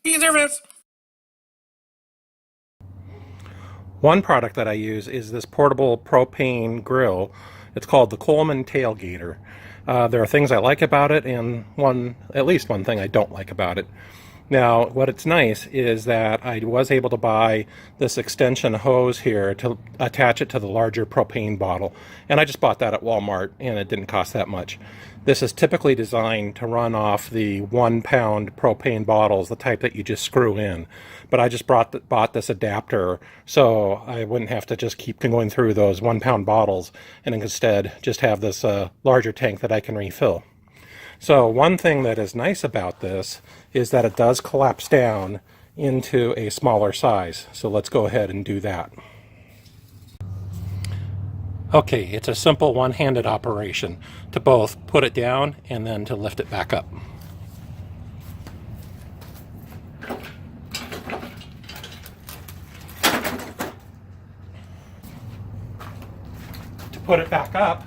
E-Service. One product that I use is this portable propane grill. It's called the Coleman Tailgater. There are things I like about it and at least one thing I don't like about it. Now, what it's nice is that I was able to buy this extension hose here to attach it to the larger propane bottle. And I just bought that at Walmart and it didn't cost that much. This is typically designed to run off the 1-pound propane bottles, the type that you just screw in. But I just bought this adapter so I wouldn't have to just keep going through those 1-pound bottles and instead just have this larger tank that I can refill. So one thing that is nice about this is that it does collapse down into a smaller size. So let's go ahead and do that. Okay, it's a simple one-handed operation to both put it down and then to lift it back up. To put it back up,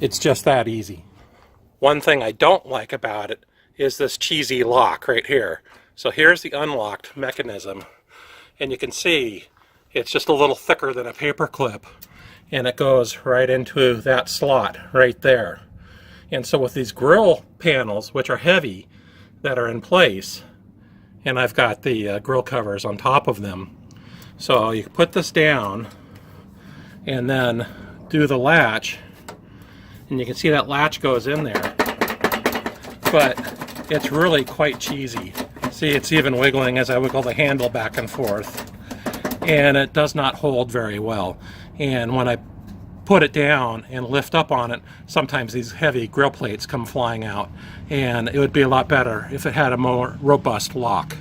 it's just that easy. One thing I don't like about it is this cheesy lock right here. So here's the unlocked mechanism, and you can see it's just a little thicker than a paper clip, and it goes right into that slot right there. And so with these grill panels, which are heavy, that are in place, and I've got the grill covers on top of them, so you put this down and then do the latch, and you can see that latch goes in there, but it's really quite cheesy. See, it's even wiggling as I wiggle the handle back and forth, and it does not hold very well. And when I put it down and lift up on it, sometimes these heavy grill plates come flying out, and it would be a lot better if it had a more robust lock.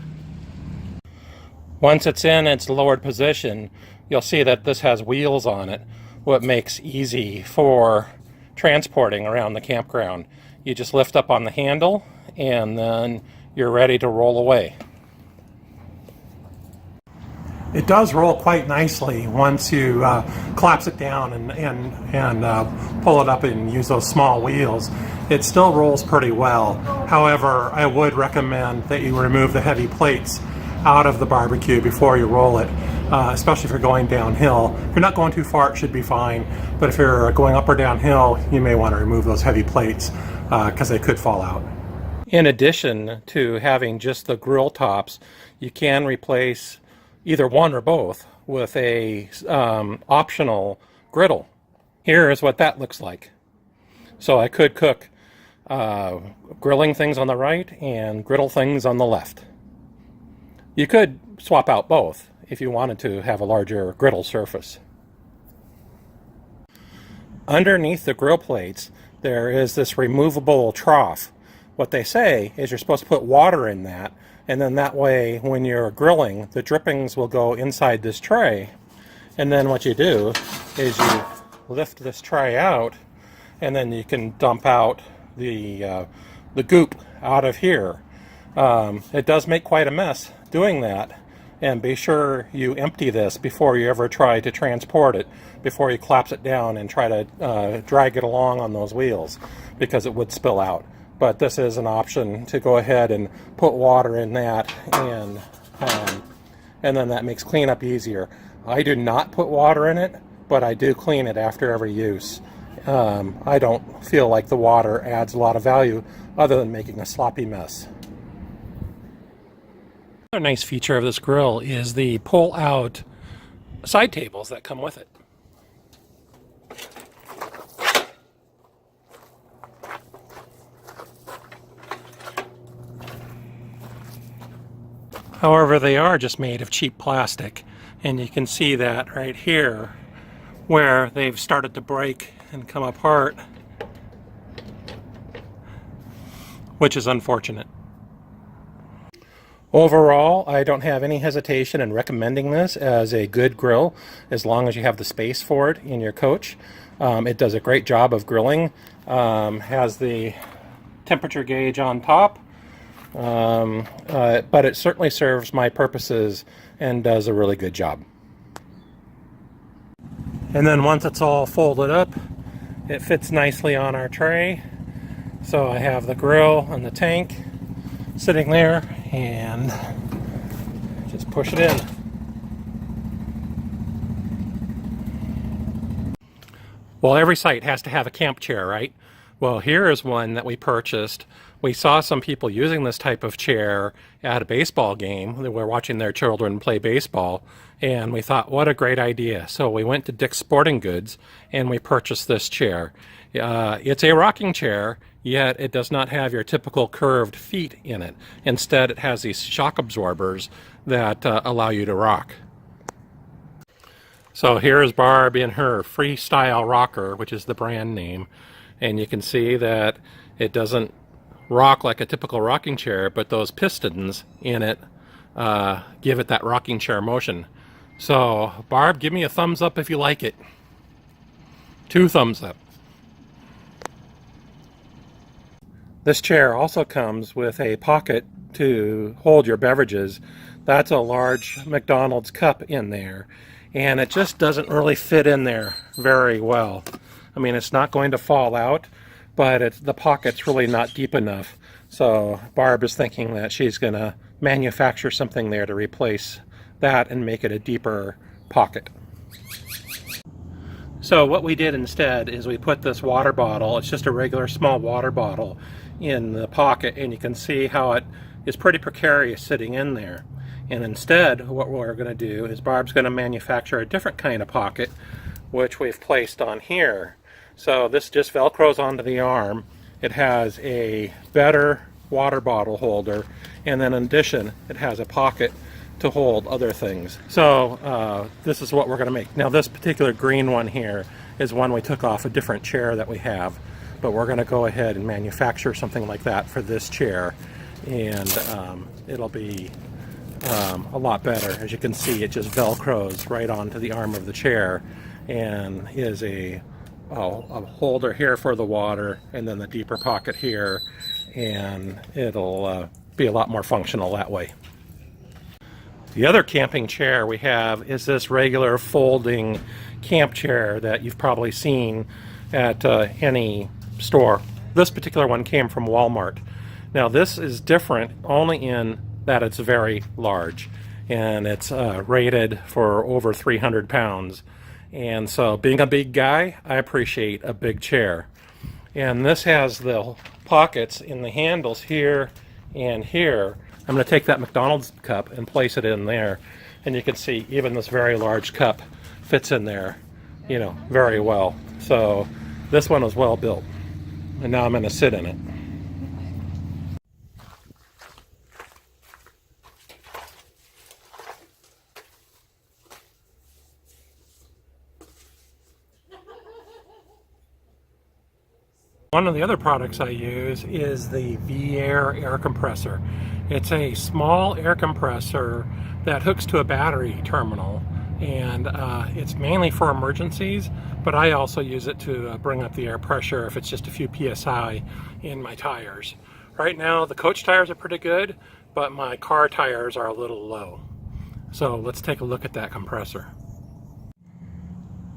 Once it's in its lowered position, you'll see that this has wheels on it, what makes easy for transporting around the campground. You just lift up on the handle and then you're ready to roll away. It does roll quite nicely once you collapse it down and pull it up and use those small wheels. It still rolls pretty well. However, I would recommend that you remove the heavy plates out of the barbecue before you roll it, especially if you're going downhill. If you're not going too far, it should be fine, but if you're going up or downhill, you may want to remove those heavy plates because they could fall out. In addition to having just the grill tops, you can replace either one or both with a optional griddle. Here is what that looks like. So I could cook grilling things on the right and griddle things on the left. You could swap out both if you wanted to have a larger griddle surface. Underneath the grill plates, there is this removable trough. What they say is you're supposed to put water in that, and then that way when you're grilling, the drippings will go inside this tray. And then what you do is you lift this tray out, and then you can dump out the goop out of here. It does make quite a mess doing that, and be sure you empty this before you ever try to transport it, before you collapse it down and try to drag it along on those wheels, because it would spill out. But this is an option to go ahead and put water in that, and then that makes cleanup easier. I do not put water in it, but I do clean it after every use. I don't feel like the water adds a lot of value other than making a sloppy mess. Another nice feature of this grill is the pull-out side tables that come with it. However, they are just made of cheap plastic, and you can see that right here where they've started to break and come apart, which is unfortunate. Overall, I don't have any hesitation in recommending this as a good grill as long as you have the space for it in your coach. It does a great job of grilling, has the temperature gauge on top, but it certainly serves my purposes and does a really good job. And then once it's all folded up, It fits nicely on our tray. So I have the grill and the tank sitting there, and just push it in. Well, every site has to have a camp chair, right? Well, here is one that we purchased. We saw some people using this type of chair at a baseball game. They were watching their children play baseball, and we thought, what a great idea. So we went to Dick's Sporting Goods and we purchased this chair. It's a rocking chair, yet it does not have your typical curved feet in it. Instead, it has these shock absorbers that allow you to rock. So here is Barb in her Freestyle rocker, which is the brand name, and you can see that it doesn't rock like a typical rocking chair, but those pistons in it give it that rocking chair motion. So Barb, give me a thumbs up if you like it. 2 thumbs up. This chair also comes with a pocket to hold your beverages. That's a large McDonald's cup in there, and it just doesn't really fit in there very well. I mean, it's not going to fall out, but the pocket's really not deep enough. So Barb is thinking that she's going to manufacture something there to replace that and make it a deeper pocket. So what we did instead is we put this water bottle, it's just a regular small water bottle, in the pocket, and you can see how it is pretty precarious sitting in there. And instead, what we're going to do is Barb's going to manufacture a different kind of pocket, which we've placed on here. So this just velcros onto the arm. It has a better water bottle holder, and then in addition, it has a pocket to hold other things. So this is what we're going to make. Now this particular green one here is one we took off a different chair that we have, but we're going to go ahead and manufacture something like that for this chair, and it'll be a lot better. As you can see, it just velcros right onto the arm of the chair, and is a holder here for the water, and then the deeper pocket here, and it'll be a lot more functional that way. The other camping chair we have is this regular folding camp chair that you've probably seen at any store. This particular one came from Walmart. Now this is different only in that it's very large, and it's rated for over 300 pounds. And so being a big guy, I appreciate a big chair. And this has the pockets in the handles here and here. I'm going to take that McDonald's cup and place it in there, and you can see even this very large cup fits in there, you know, very well. So this one was well built, and now I'm going to sit in it. One of the other products I use is the Viair air compressor. It's a small air compressor that hooks to a battery terminal, and it's mainly for emergencies, but I also use it to bring up the air pressure if it's just a few PSI in my tires. Right now the coach tires are pretty good, but my car tires are a little low. So let's take a look at that compressor.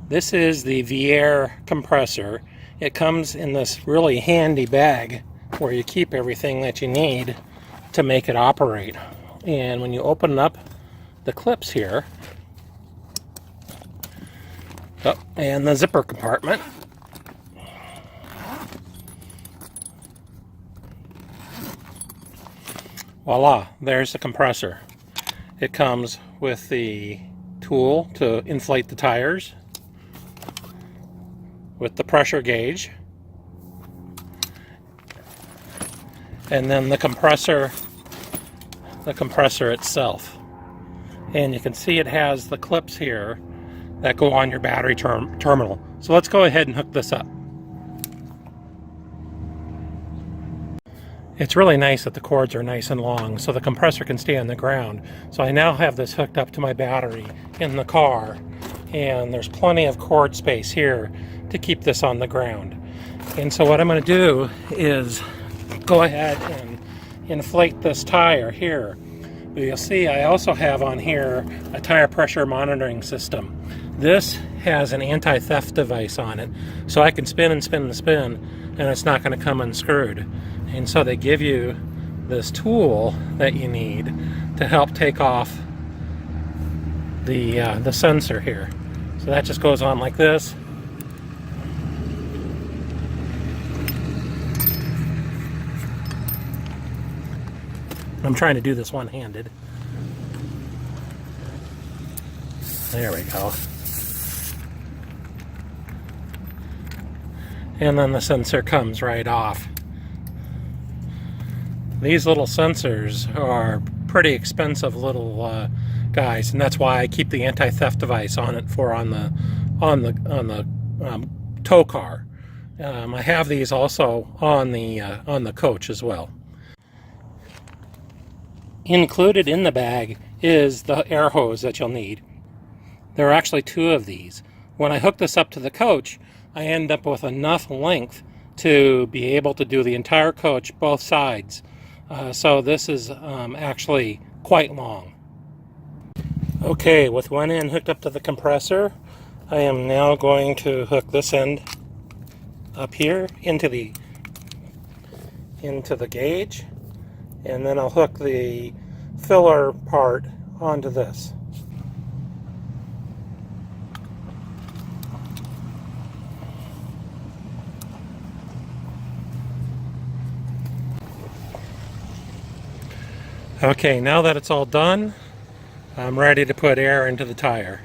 This is the Viair compressor. It comes in this really handy bag where you keep everything that you need to make it operate. And when you open up the clips here, and the zipper compartment, voila, there's the compressor. It comes with the tool to inflate the tires, with the pressure gauge, and then the compressor itself. And you can see it has the clips here that go on your battery terminal. So let's go ahead and hook this up. It's really nice that the cords are nice and long so the compressor can stay on the ground. So I now have this hooked up to my battery in the car, and there's plenty of cord space here to keep this on the ground. And so what I'm going to do is go ahead and inflate this tire here. You'll see I also have on here a tire pressure monitoring system. This has an anti-theft device on it, so I can spin and spin and spin, and it's not going to come unscrewed. And so they give you this tool that you need to help take off the sensor here. So that just goes on like this. I'm trying to do this one-handed. There we go. And then the sensor comes right off. These little sensors are pretty expensive little guys, and that's why I keep the anti-theft device on it on the tow car. I have these also on the coach as well. Included in the bag is the air hose that you'll need. There are actually 2 of these. When I hook this up to the coach, I end up with enough length to be able to do the entire coach, both sides. So this is actually quite long. Okay, with one end hooked up to the compressor, I am now going to hook this end up here into the gauge, and then I'll hook the filler part onto this. Okay, now that it's all done, I'm ready to put air into the tire.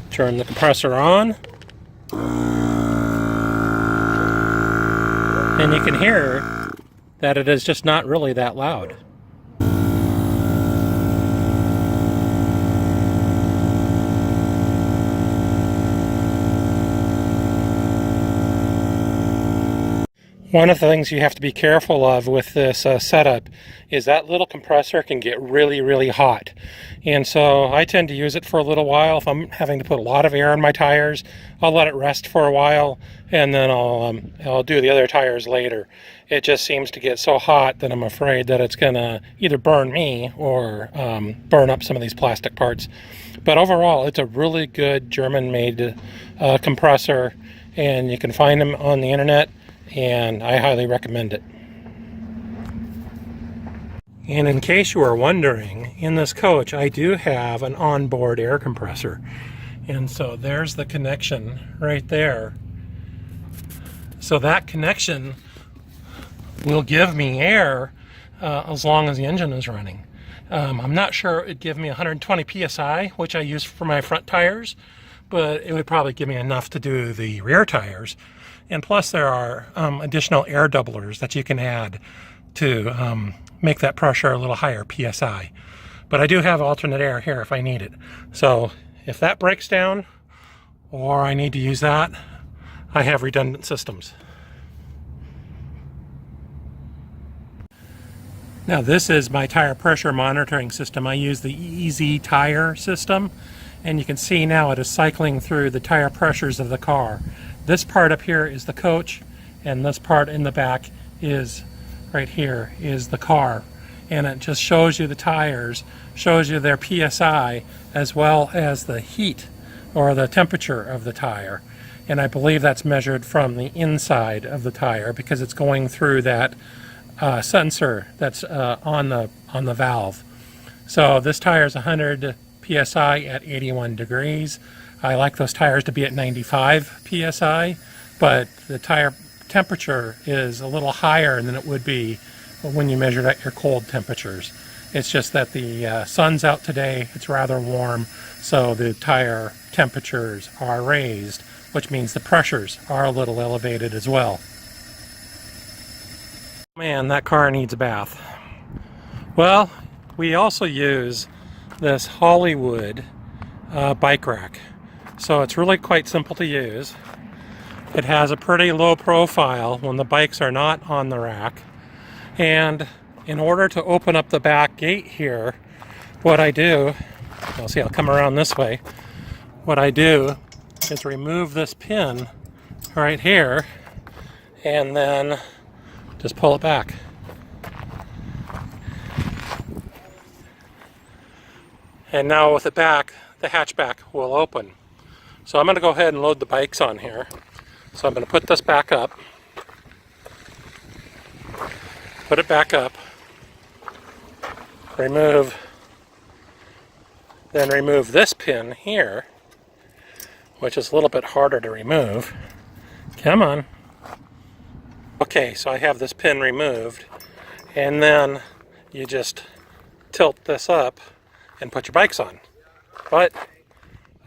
Turn the compressor on, and you can hear that it is just not really that loud. One of the things you have to be careful of with this setup is that little compressor can get really, really hot. And so I tend to use it for a little while. If I'm having to put a lot of air in my tires, I'll let it rest for a while, and then I'll do the other tires later. It just seems to get so hot that I'm afraid that it's going to either burn me or burn up some of these plastic parts. But overall, it's a really good German-made compressor, and you can find them on the internet, and I highly recommend it. And in case you are wondering, in this coach I do have an onboard air compressor, and so there's the connection right there. So that connection will give me air as long as the engine is running. I'm not sure it'd give me 120 psi, which I use for my front tires, but it would probably give me enough to do the rear tires. And plus there are additional air doublers that you can add to make that pressure a little higher psi. But I do have alternate air here if I need it. So if that breaks down or I need to use that, I have redundant systems. Now this is my tire pressure monitoring system. I use the EZ tire system, and you can see now it is cycling through the tire pressures of the car. This part up here is the coach, and this part in the back is right here is the car. And it just shows you the tires, shows you their PSI, as well as the heat or the temperature of the tire. And I believe that's measured from the inside of the tire because it's going through that sensor that's on the valve. So this tire is 100 PSI at 81 degrees. I like those tires to be at 95 PSI, but the tire temperature is a little higher than it would be when you measured at your cold temperatures. It's just that the sun's out today, it's rather warm, so the tire temperatures are raised, which means the pressures are a little elevated as well. Man, that car needs a bath. Well, we also use this Hollywood bike rack. So it's really quite simple to use. It has a pretty low profile when the bikes are not on the rack. And in order to open up the back gate here, what I do, you'll see I'll come around this way. What I do is remove this pin right here and then just pull it back. And now with it back, the hatchback will open. So I'm going to go ahead and load the bikes on here. So I'm going to put this back up. Put it back up. Remove this pin here, which is a little bit harder to remove. Come on. Okay, so I have this pin removed, and then you just tilt this up and put your bikes on. But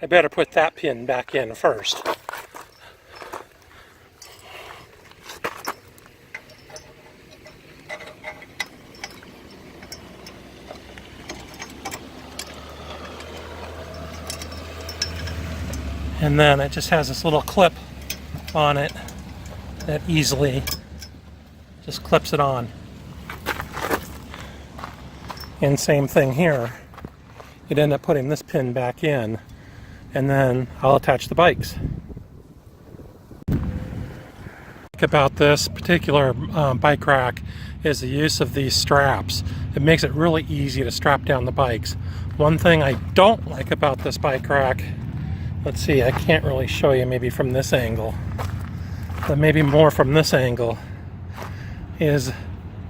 I better put that pin back in first. And then it just has this little clip on it that easily just clips it on. And same thing here. You'd end up putting this pin back in, and then I'll attach the bikes. About this particular bike rack is the use of these straps. It makes it really easy to strap down the bikes. One thing I don't like about this bike rack, let's see, I can't really show you maybe from this angle, but maybe more from this angle, is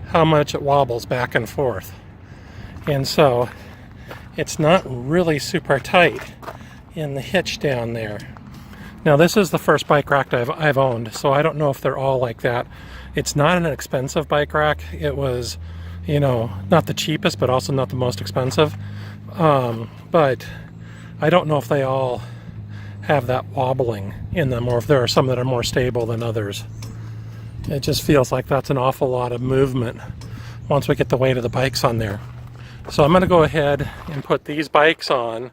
how much it wobbles back and forth. And so it's not really super tight in the hitch down there. Now this is the first bike rack I've owned, so I don't know if they're all like that. It's not an expensive bike rack. It was, you know, not the cheapest, but also not the most expensive. But I don't know if they all have that wobbling in them, or if there are some that are more stable than others. It just feels like that's an awful lot of movement once we get the weight of the bikes on there. So I'm going to go ahead and put these bikes on.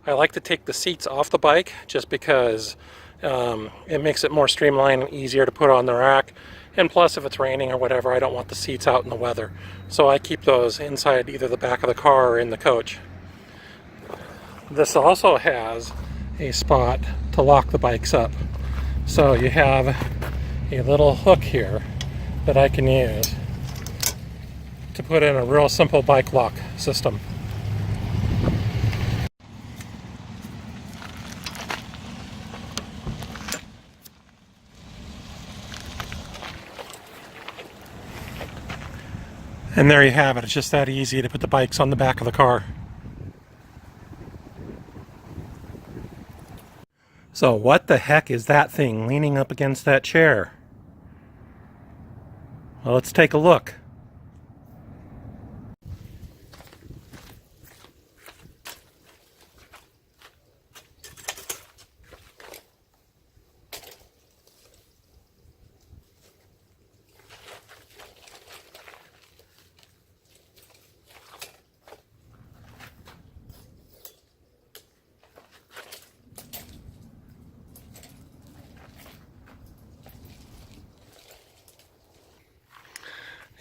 I like to take the seats off the bike just because it makes it more streamlined and easier to put on the rack. And plus, if it's raining or whatever, I don't want the seats out in the weather. So I keep those inside either the back of the car or in the coach. This also has a spot to lock the bikes up. So you have a little hook here that I can use to put in a real simple bike lock system. And there you have it. It's just that easy to put the bikes on the back of the car. So what the heck is that thing leaning up against that chair? Well, let's take a look.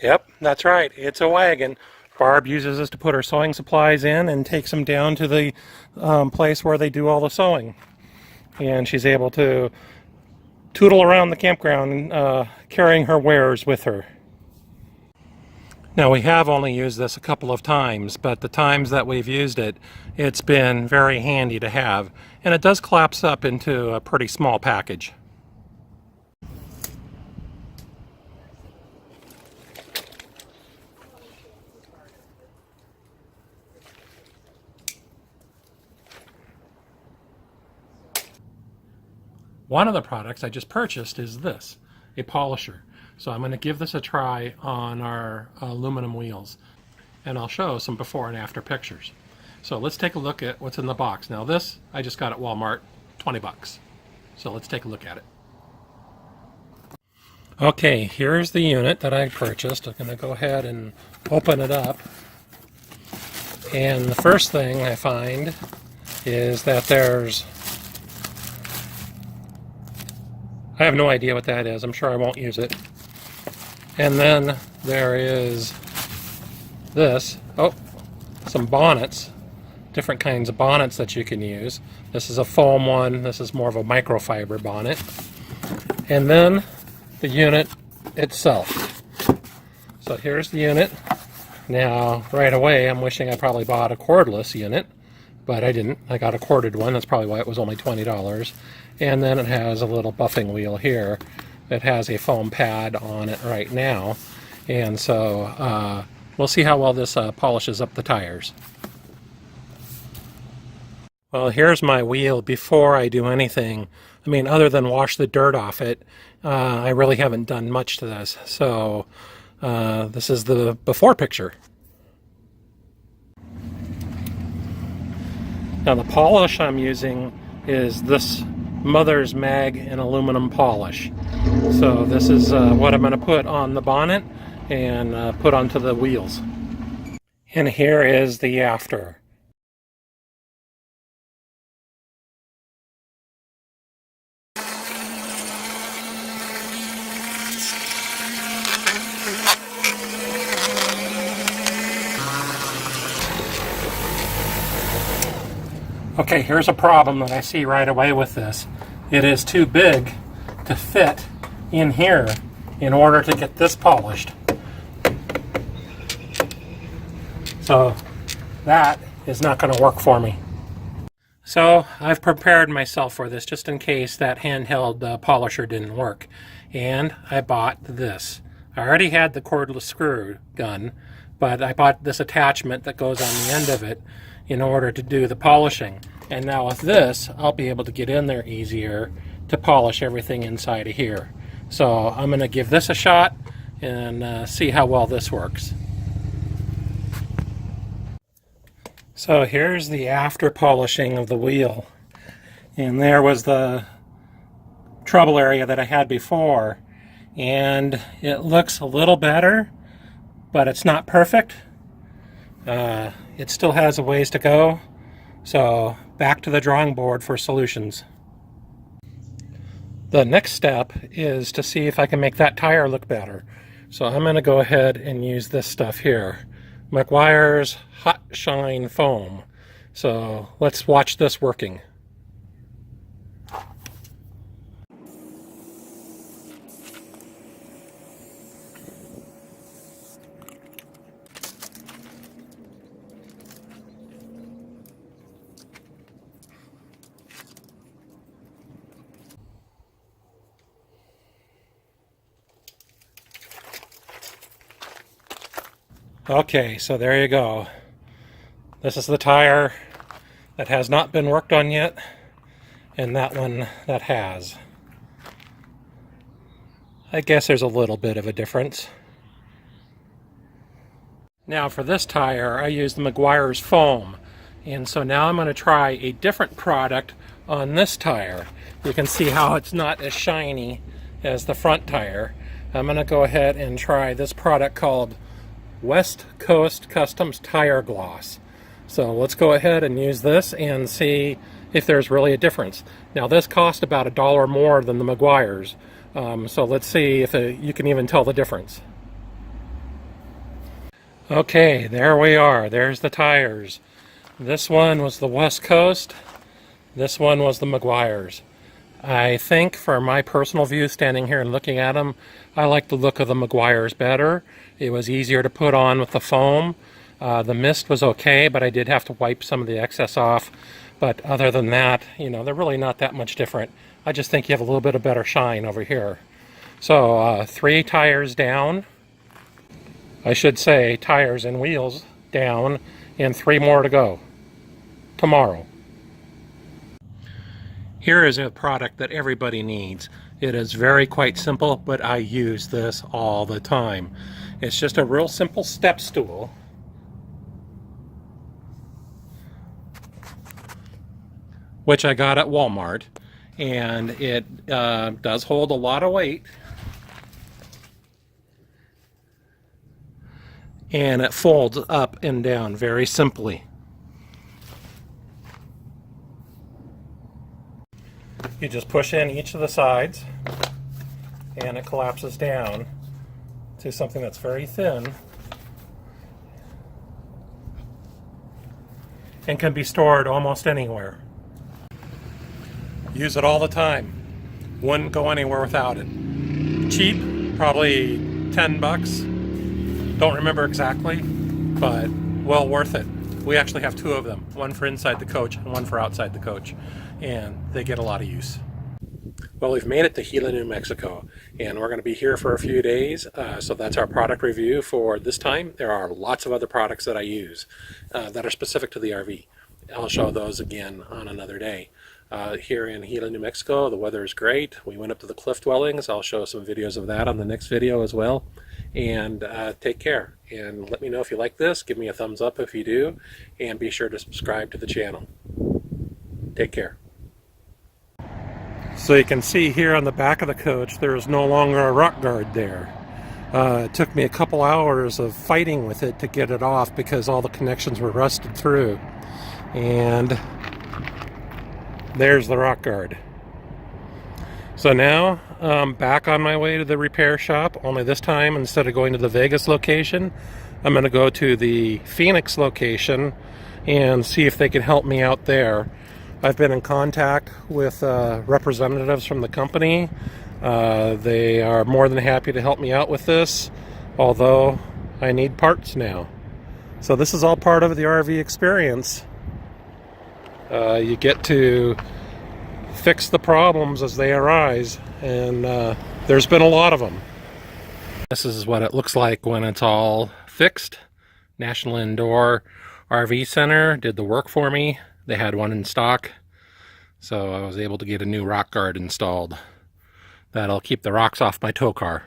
Yep, that's right. It's a wagon. Barb uses this to put her sewing supplies in and takes them down to the place where they do all the sewing. And she's able to tootle around the campground carrying her wares with her. Now, we have only used this a couple of times, but the times that we've used it, it's been very handy to have. And it does collapse up into a pretty small package. One of the products I just purchased is this, a polisher. So I'm going to give this a try on our aluminum wheels, and I'll show some before and after pictures. So let's take a look at what's in the box. Now this I just got at Walmart, 20 bucks. So let's take a look at it. Okay, here's the unit that I purchased. I'm going to go ahead and open it up. And the first thing I find is that there's, I have no idea what that is. I'm sure I won't use it. And then there is this, some bonnets, different kinds of bonnets that you can use. This is a foam one. This is more of a microfiber bonnet. And then the unit itself. So here's the unit. Now, right away, I'm wishing I probably bought a cordless unit, but I didn't. I got a corded one. That's probably why it was only $20. And then it has a little buffing wheel here. It has a foam pad on it right now. And so we'll see how well this polishes up the tires. Well, here's my wheel before I do anything. I mean, other than wash the dirt off it, I really haven't done much to this. So this is the before picture. Now the polish I'm using is this Mother's Mag and aluminum polish. So this is what I'm going to put on the bonnet and put onto the wheels. And here is the after. Okay, here's a problem that I see right away with this. It is too big to fit in here in order to get this polished. So that is not going to work for me. So I've prepared myself for this just in case that handheld polisher didn't work. And I bought this. I already had the cordless screw gun, but I bought this attachment that goes on the end of it in order to do the polishing. And now with this, I'll be able to get in there easier to polish everything inside of here. So I'm going to give this a shot and see how well this works. So here's the after polishing of the wheel. And there was the trouble area that I had before. And it looks a little better, but it's not perfect. It still has a ways to go. So back to the drawing board for solutions. The next step is to see if I can make that tire look better. So I'm going to go ahead and use this stuff here. Meguiar's Hot Shine Foam. So let's watch this working. Okay, so there you go. This is the tire that has not been worked on yet, and that one that has. I guess there's a little bit of a difference. Now for this tire, I used the Meguiar's foam, and so now I'm going to try a different product on this tire. You can see how it's not as shiny as the front tire. I'm going to go ahead and try this product called West Coast Customs Tire Gloss. So let's go ahead and use this and see if there's really a difference. Now this cost about $1 more than the Meguiar's, so let's see if you can even tell the difference. Okay, there we are. There's the tires. This one was the West Coast. This one was the Meguiar's. I think, for my personal view, standing here and looking at them, I like the look of the Meguiar's better. It was easier to put on with the foam. The mist was okay, but I did have to wipe some of the excess off. But other than that, you know, they're really not that much different. I just think you have a little bit of better shine over here. So 3 tires down. I should say tires and wheels down, and 3 more to go tomorrow. Here is a product that everybody needs. It is very quite simple, but I use this all the time. It's just a real simple step stool. Which I got at Walmart. And it does hold a lot of weight. And it folds up and down very simply. You just push in each of the sides and it collapses down to something that's very thin and can be stored almost anywhere. Use it all the time. Wouldn't go anywhere without it. Cheap, probably 10 bucks. Don't remember exactly, but well worth it. We actually have two of them, one for inside the coach and one for outside the coach, and they get a lot of use. Well, we've made it to Gila, New Mexico, and we're going to be here for a few days, so that's our product review for this time. There are lots of other products that I use that are specific to the RV. I'll show those again on another day. Here in Gila, New Mexico, the weather is great. We went up to the cliff dwellings. I'll show some videos of that on the next video as well. And take care. And let me know if you like this. Give me a thumbs up if you do. And be sure to subscribe to the channel. Take care. So you can see here on the back of the coach, there is no longer a rock guard there. It took me a couple hours of fighting with it to get it off because all the connections were rusted through. And there's the rock guard. So now I'm back on my way to the repair shop, only this time instead of going to the Vegas location, I'm going to go to the Phoenix location and see if they can help me out there. I've been in contact with representatives from the company. They are more than happy to help me out with this, although I need parts now. So this is all part of the RV experience. You get to fix the problems as they arise, and there's been a lot of them. This is what it looks like when it's all fixed. National Indoor RV Center did the work for me. They had one in stock, so I was able to get a new rock guard installed. That'll keep the rocks off my tow car.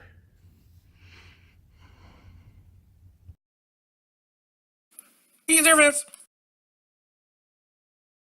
E-service!